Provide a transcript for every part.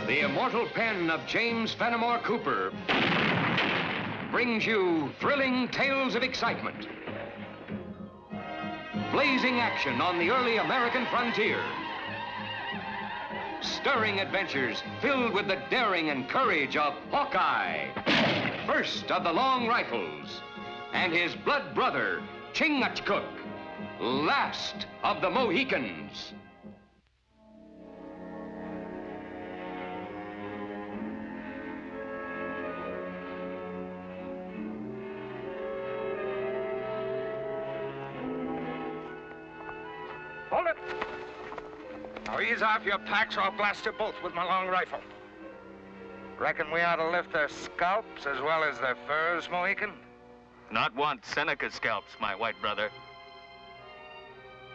The immortal pen of James Fenimore Cooper brings you thrilling tales of excitement, blazing action on the early American frontier, stirring adventures filled with the daring and courage of Hawkeye, first of the long rifles, and his blood brother, Chingachgook, last of the Mohicans. Hold it! Now ease off your packs or I'll blast you both with my long rifle. Reckon we ought to lift their scalps as well as their furs, Mohican? Not want Seneca's scalps, my white brother.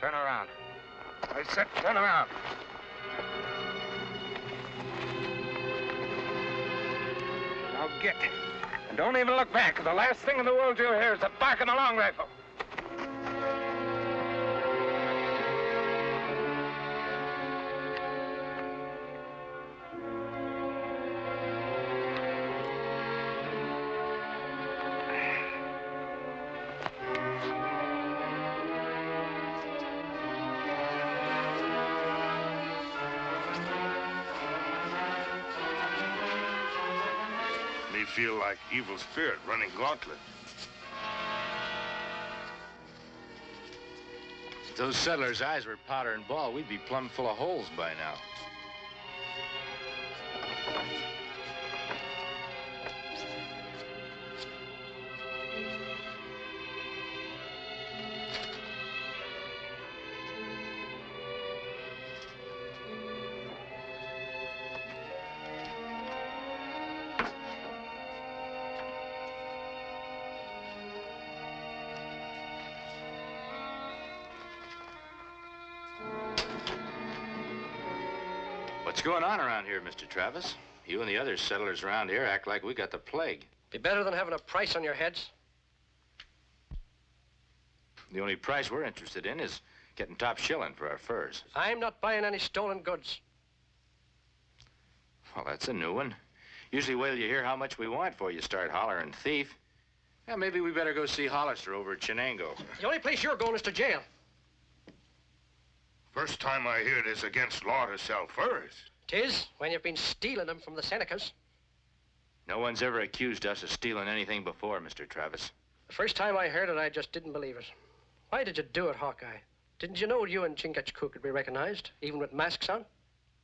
Turn around. I said turn around. Now get. And don't even look back. The last thing in the world you'll hear is the bark of my long rifle. Feel like evil spirit running gauntlet. If those settlers' eyes were powder and ball, we'd be plumb full of holes by now. What's going on around here, Mr. Travis? You and the other settlers around here act like we got the plague. Be better than having a price on your heads. The only price we're interested in is getting top shilling for our furs. I'm not buying any stolen goods. Well, that's a new one. Usually wait till you hear how much we want before you start hollering thief. Yeah, maybe we better go see Hollister over at Chenango. The only place you're going is to jail. First time I hear this against law to sell furs. 'Tis, when you've been stealing them from the Senecas. No one's ever accused us of stealing anything before, Mr. Travis. The first time I heard it, I just didn't believe it. Why did you do it, Hawkeye? Didn't you know you and Chingachgook could be recognized, even with masks on?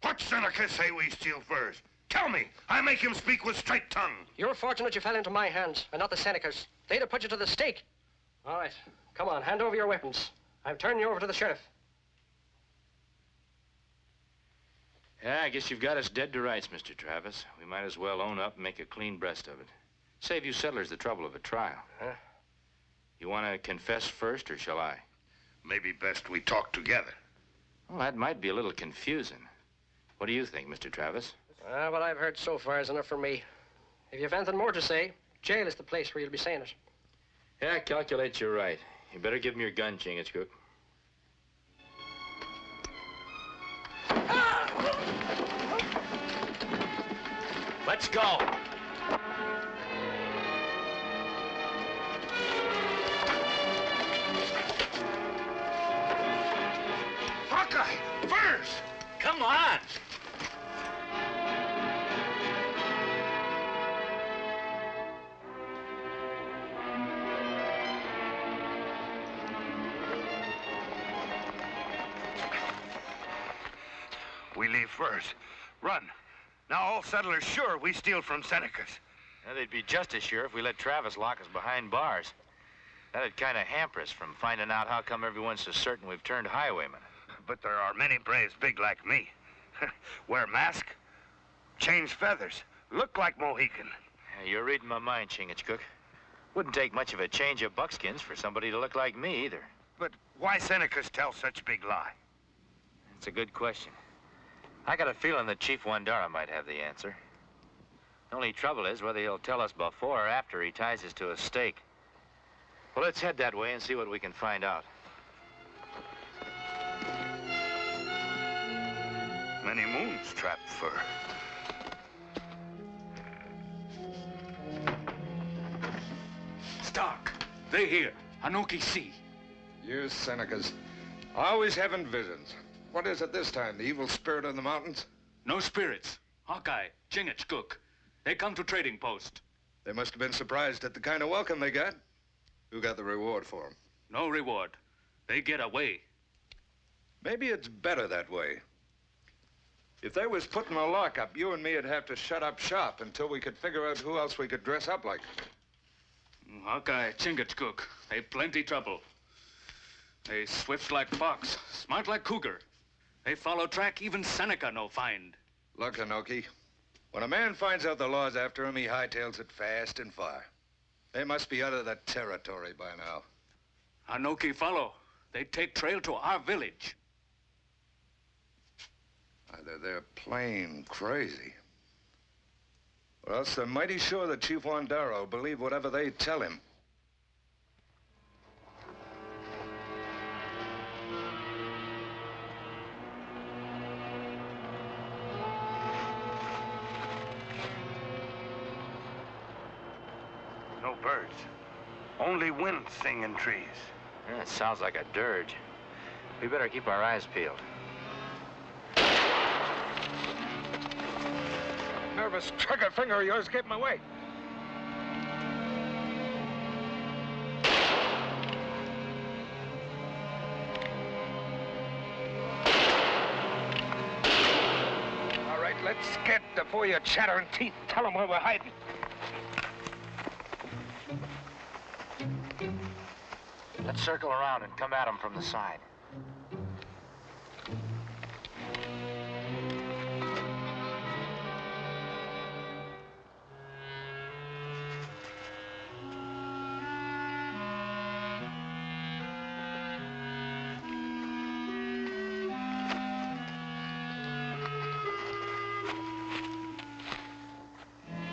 What Seneca say we steal furs? Tell me. I make him speak with straight tongue. You're fortunate you fell into my hands, and not the Senecas. They'd have put you to the stake. All right, come on, hand over your weapons. I'm turning you over to the sheriff. Yeah, I guess you've got us dead to rights, Mr. Travis. We might as well own up and make a clean breast of it. Save you settlers the trouble of a trial. Huh? You want to confess first, or shall I? Maybe best we talk together. Well, that might be a little confusing. What do you think, Mr. Travis? What I've heard so far is enough for me. If you have anything more to say, jail is the place where you'll be saying it. Yeah, I calculate you're right. You better give me your gun, Chingachgook. Let's go. Hawkeye! Furs! Come on! We leave first. Run. Now all settlers sure we steal from Senecas. Well, they'd be just as sure if we let Travis lock us behind bars. That'd kind of hamper us from finding out how come everyone's so certain we've turned highwaymen. But there are many braves big like me. Wear mask, change feathers, look like Mohican. Yeah, you're reading my mind, Chingachgook. Wouldn't take much of a change of buckskins for somebody to look like me, either. But why Senecas tell such big lie? That's a good question. I got a feeling that Chief Wandara might have the answer. The only trouble is whether he'll tell us before or after he ties us to a stake. Well, let's head that way and see what we can find out. Strap fur. Stark, they here. Anoki see. You Senecas, always having visions. What is it this time? The evil spirit of the mountains? No spirits. Hawkeye, Chingachgook. They come to trading post. They must have been surprised at the kind of welcome they got. Who got the reward for them? No reward. They get away. Maybe it's better that way. If they was put in a lockup, you and me would have to shut up shop until we could figure out who else we could dress up like. Hawkeye, Chingachgook. They plenty trouble. They swift like fox, smart like cougar. They follow track even Seneca no find. Look, Anoki, when a man finds out the law's after him, he hightails it fast and far. They must be out of the territory by now. Anoki follow. They take trail to our village. Either they're plain crazy, or else they're mighty sure that Chief Wandara will believe whatever they tell him. No birds. Only wind sing in trees. Yeah, it sounds like a dirge. We better keep our eyes peeled. Nervous trigger finger of yours gave him away. All right, let's get before your chattering teeth. Tell them where we're hiding. Let's circle around and come at them from the side.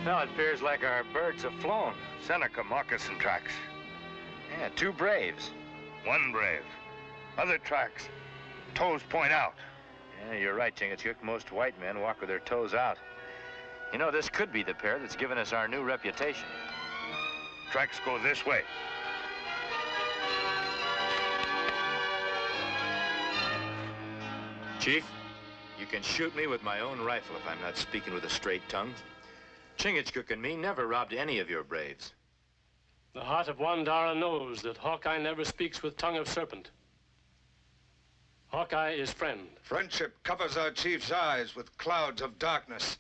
Well, it appears like our birds have flown. Seneca moccasin tracks. Yeah, 2 braves. 1 brave. Other tracks. Toes point out. Yeah, you're right, Chingachgook. Most white men walk with their toes out. You know, this could be the pair that's given us our new reputation. Tracks go this way. Chief, you can shoot me with my own rifle if I'm not speaking with a straight tongue. Chingachgook and me never robbed any of your braves. The heart of Wandara knows that Hawkeye never speaks with tongue of serpent. Hawkeye is friend. Friendship covers our chief's eyes with clouds of darkness.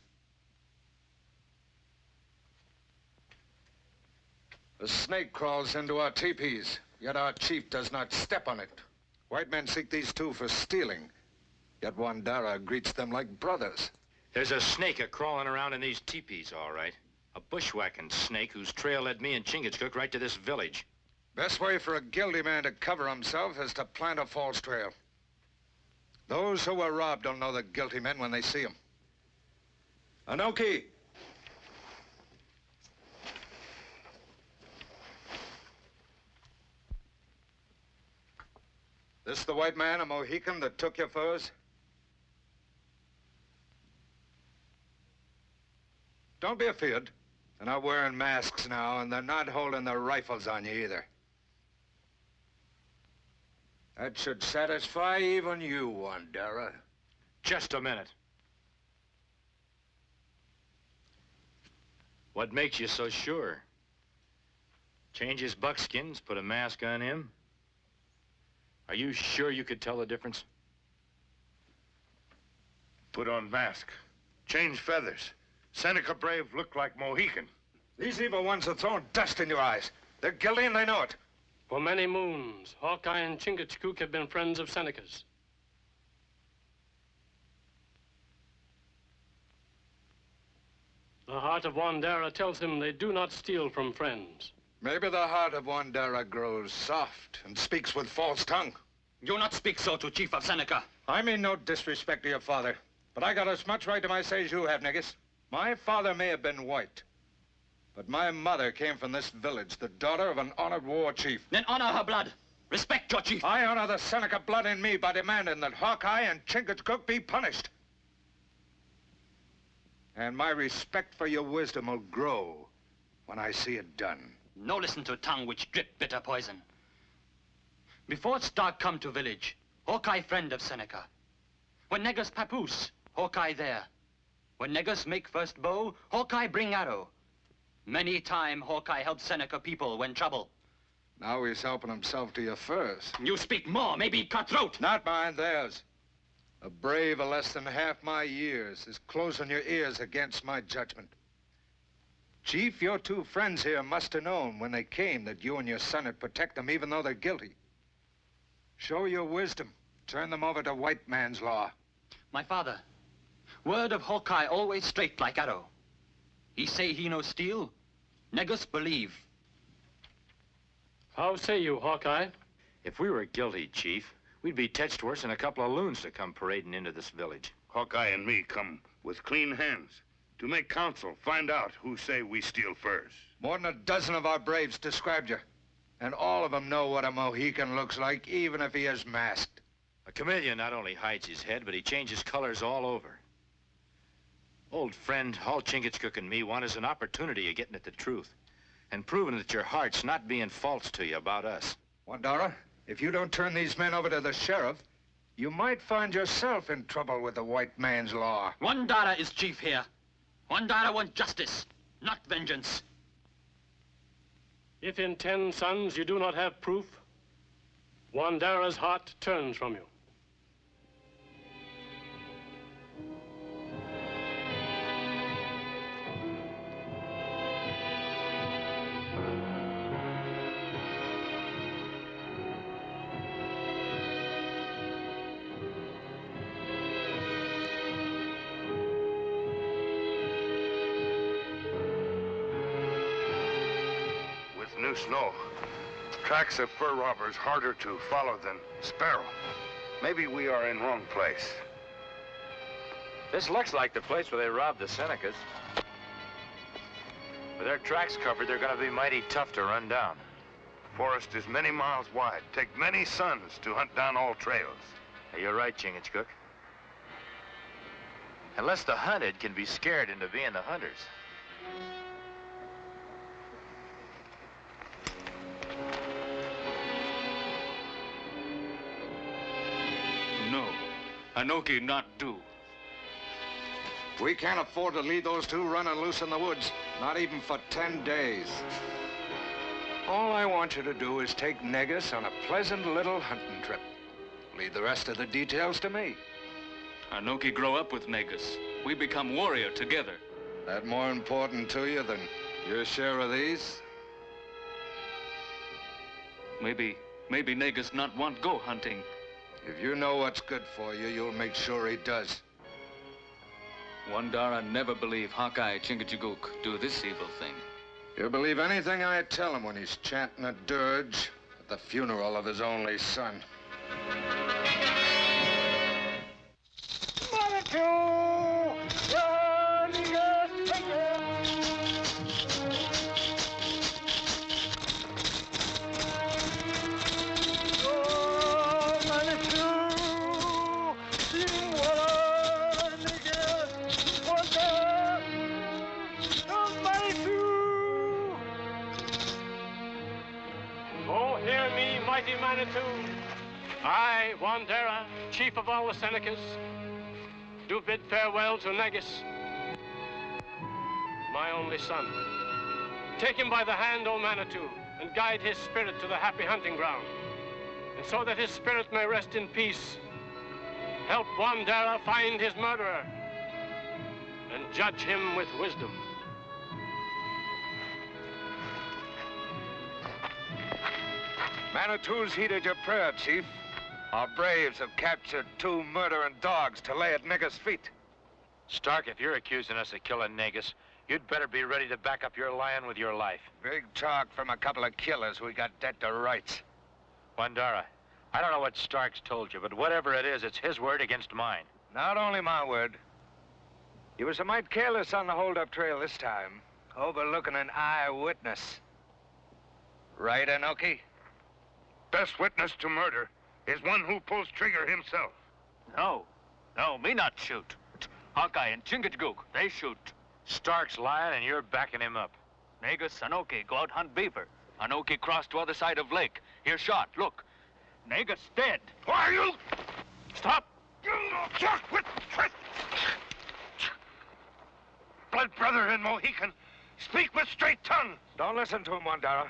The snake crawls into our teepees, yet our chief does not step on it. White men seek these 2 for stealing, yet Wandara greets them like brothers. There's a snake a-crawling around in these teepees, all right. A bushwhacking snake whose trail led me and Chingachgook right to this village. Best way for a guilty man to cover himself is to plant a false trail. Those who were robbed will know the guilty men when they see them. Anoki! This the white man, a Mohican, that took your furs? Don't be afeard. They're not wearing masks now, and they're not holding their rifles on you either. That should satisfy even you, Wandara. Just a minute. What makes you so sure? Change his buckskins, put a mask on him? Are you sure you could tell the difference? Put on mask. Change feathers. Seneca brave look like Mohican. These evil ones are throwing dust in your eyes. They're guilty and they know it. For many moons, Hawkeye and Chingachgook have been friends of Seneca's. The heart of Wandara tells him they do not steal from friends. Maybe the heart of Wandara grows soft and speaks with false tongue. Do not speak so to Chief of Seneca. I mean no disrespect to your father, but I got as much right to my say as you have, niggas. My father may have been white, but my mother came from this village, the daughter of an honored war chief. Then honor her blood. Respect your chief. I honor the Seneca blood in me by demanding that Hawkeye and Chingachgook be punished. And my respect for your wisdom will grow when I see it done. No listen to tongue which drip bitter poison. Before Stark come to village, Hawkeye friend of Seneca. When Negus papoose, Hawkeye there. When Negus make first bow, Hawkeye bring arrow. Many time Hawkeye help Seneca people when trouble. Now he's helping himself to you first. You speak more, maybe cut throat. Not mine, theirs. A brave of less than half my years is closing your ears against my judgment. Chief, your two friends here must have known when they came that you and your son would protect them even though they're guilty. Show your wisdom. Turn them over to white man's law. My father, word of Hawkeye always straight like arrow. He say he no steal, Negus believe. How say you, Hawkeye? If we were guilty, Chief, we'd be touched worse than a couple of loons to come parading into this village. Hawkeye and me come with clean hands to make counsel, find out who say we steal furs. More than a dozen of our braves described you. And all of them know what a Mohican looks like, even if he is masked. A chameleon not only hides his head, but he changes colors all over. Old friend, all Chingachgook and me want is an opportunity of getting at the truth and proving that your heart's not being false to you about us. Wandara, if you don't turn these men over to the sheriff, you might find yourself in trouble with the white man's law. Wandara is chief here. Wandara want justice, not vengeance. If in 10 sons you do not have proof, Wandara's heart turns from you. New snow. Tracks of fur robbers harder to follow than sparrow. Maybe we are in wrong place. This looks like the place where they robbed the Senecas. With their tracks covered, they're gonna be mighty tough to run down. Forest is many miles wide. Take many suns to hunt down all trails. You're right, Chingachgook. Unless the hunted can be scared into being the hunters. No, Anoki not do. We can't afford to leave those two running loose in the woods, not even for 10 days. All I want you to do is take Negus on a pleasant little hunting trip. Leave the rest of the details to me. Anoki grow up with Negus. We become warrior together. That more important to you than your share of these? Maybe Negus not want go hunting. If you know what's good for you, you'll make sure he does. Wandara never believe Hawkeye Chingachgook do this evil thing. He'll believe anything I tell him when he's chanting a dirge at the funeral of his only son. I, Wandara, chief of all the Senecas, do bid farewell to Negus, my only son. Take him by the hand, O Manitou, and guide his spirit to the happy hunting ground. And so that his spirit may rest in peace, help Wandara find his murderer and judge him with wisdom. Manitou's heeded your prayer, Chief. Our braves have captured 2 murdering dogs to lay at Negus' feet. Stark, if you're accusing us of killing Negus, you'd better be ready to back up your lion with your life. Big talk from a couple of killers we got dead to rights. Wandara, I don't know what Stark's told you, but whatever it is, it's his word against mine. Not only my word. You was a mite careless on the hold-up trail this time, overlooking an eyewitness. Right, Anoki? Best witness to murder is one who pulls trigger himself. No, me not shoot. Hawkeye and Chingachgook, they shoot. Stark's lying and you're backing him up. Negus, Anoki go out hunt beaver. Anoki crossed to other side of lake. Here shot, look. Negus dead. Why are you? Stop! Blood brother and Mohican, speak with straight tongue. Don't listen to him, Wandara.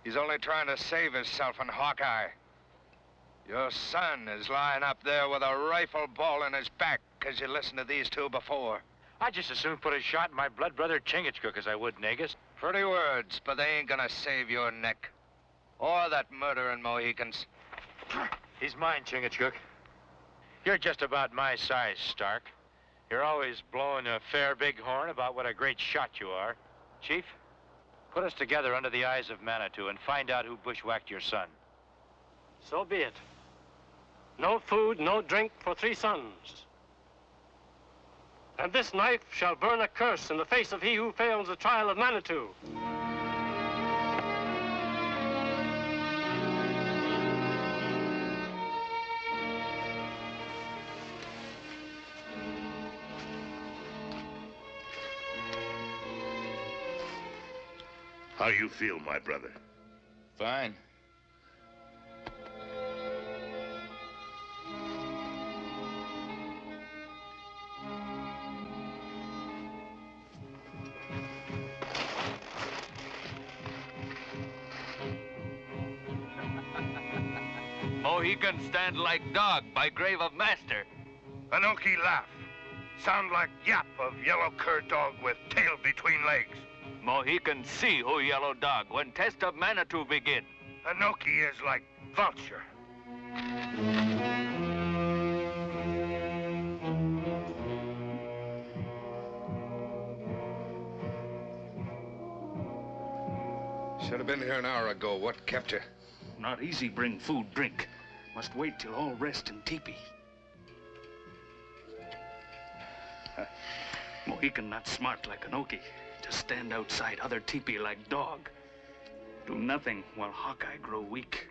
He's only trying to save himself and Hawkeye. Your son is lying up there with a rifle ball in his back because you listened to these two before. I'd just as soon put a shot in my blood brother Chingachgook as I would Negus. Pretty words, but they ain't gonna save your neck. Or that murdering Mohicans. He's mine, Chingachgook. You're just about my size, Stark. You're always blowing a fair big horn about what a great shot you are. Chief, put us together under the eyes of Manitou and find out who bushwhacked your son. So be it. No food, no drink for 3 sons. And this knife shall burn a curse in the face of he who fails the trial of Manitou. How you feel, my brother? Fine. Mohicans stand like dog by grave of master. Anoki laugh. Sound like yap of yellow cur dog with tail between legs. Mohicans see who yellow dog when test of Manitou begin. Anoki is like vulture. Should have been here an hour ago. What kept you? Not easy bring food, drink. Must wait till all rest in teepee. Mohican not smart like Anoki. Just stand outside other teepee like dog. Do nothing while Hawkeye grow weak.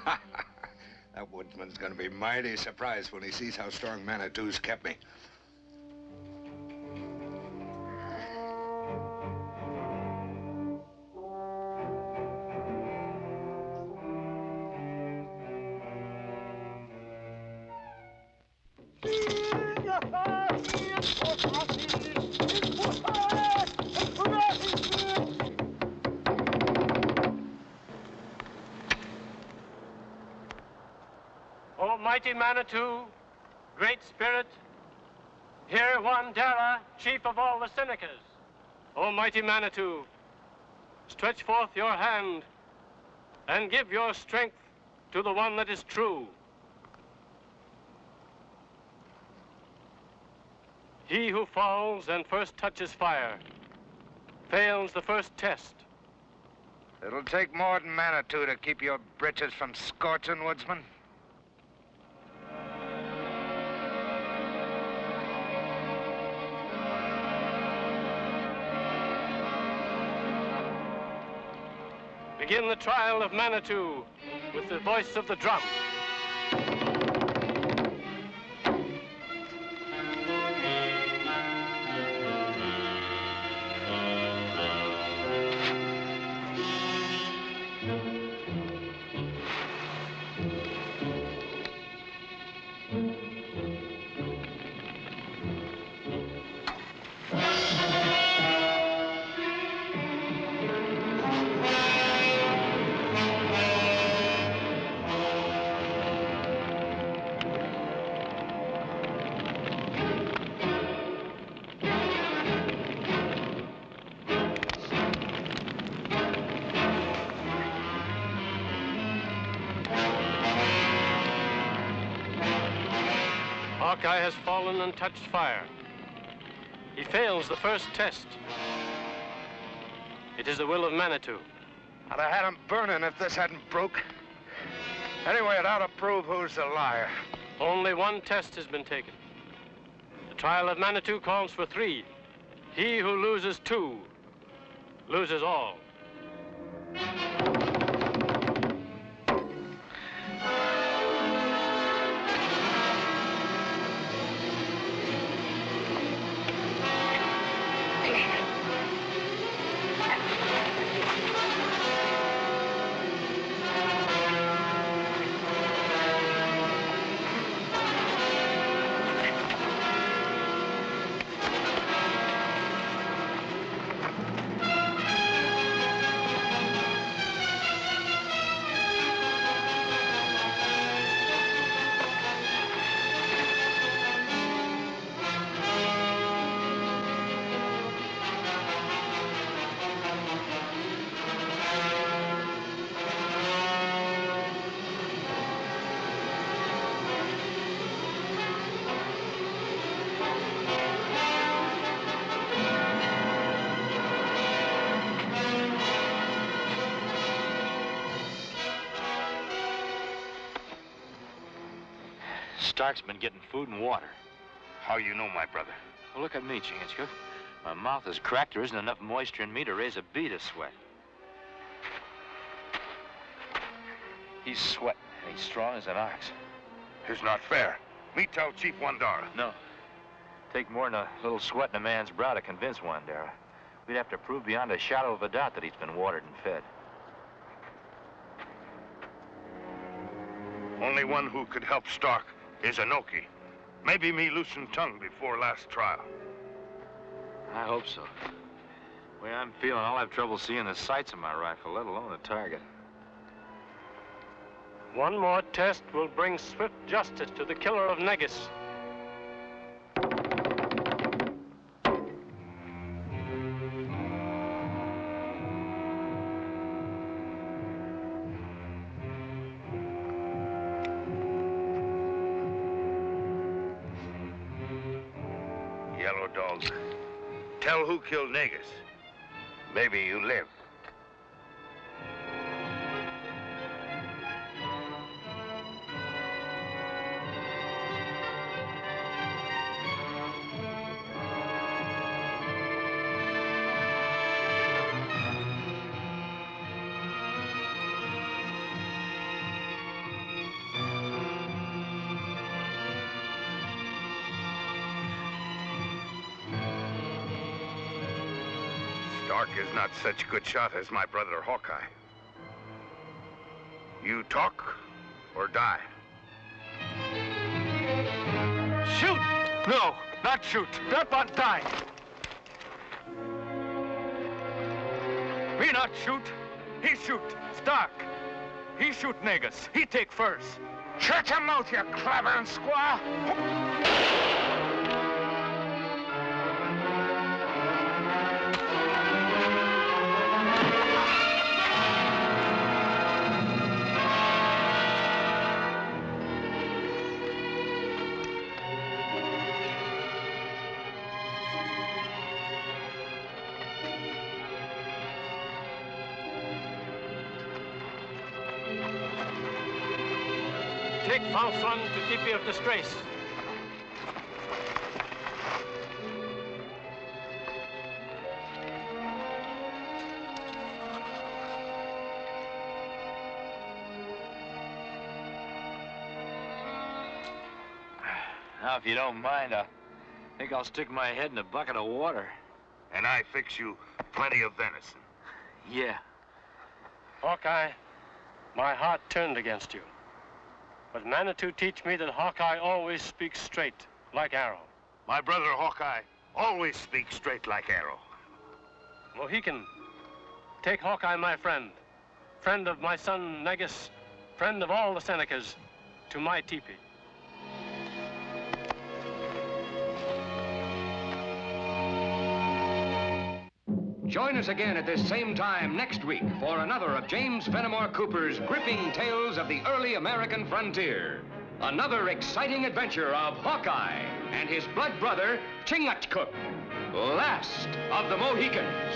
That woodsman's gonna be mighty surprised when he sees how strong Manitou's kept me. Mighty Manitou, Great Spirit, hear Wandera, chief of all the Senecas. O mighty Manitou, stretch forth your hand and give your strength to the one that is true. He who falls and first touches fire fails the first test. It'll take more than Manitou to keep your britches from scorching, woodsman. Begin the trial of Manitou with the voice of the drum. Hawkeye has fallen and touched fire. He fails the first test. It is the will of Manitou. I'd have had him burning if this hadn't broke. Anyway, it ought to prove who's the liar. Only one test has been taken. The trial of Manitou calls for 3. He who loses 2 loses all. Stark's been getting food and water. How you know, my brother? Well, look at me, Chingachgook. My mouth is cracked. There isn't enough moisture in me to raise a bead of sweat. He's sweating, and he's strong as an ox. It's not fair. Me tell Chief Wandara. No. Take more than a little sweat in a man's brow to convince Wandara. We'd have to prove beyond a shadow of a doubt that he's been watered and fed. Only one who could help Stark is Anoki. Maybe me loosened tongue before last trial. I hope so. The way I'm feeling, I'll have trouble seeing the sights of my rifle, let alone a target. One more test will bring swift justice to the killer of Negus. Yellow Dog, tell who killed Negus. Maybe you live. Stark is not such a good shot as my brother Hawkeye. You talk or die. Shoot! No, not shoot. That one die. Me not shoot. He shoot. Stark. He shoot Negus. He take first. Shut your mouth, you clavering squaw! Take false one to Tipi of Disgrace. Now, if you don't mind, I think I'll stick my head in a bucket of water. And I fix you plenty of venison. Yeah. Hawkeye, my heart turned against you. But Manitou teach me that Hawkeye always speaks straight, like arrow. My brother Hawkeye always speaks straight like arrow. Mohican, take Hawkeye, my friend, friend of my son Negus, friend of all the Senecas, to my teepee. Join us again at this same time next week for another of James Fenimore Cooper's gripping tales of the early American frontier. Another exciting adventure of Hawkeye and his blood brother, Chingachgook, last of the Mohicans.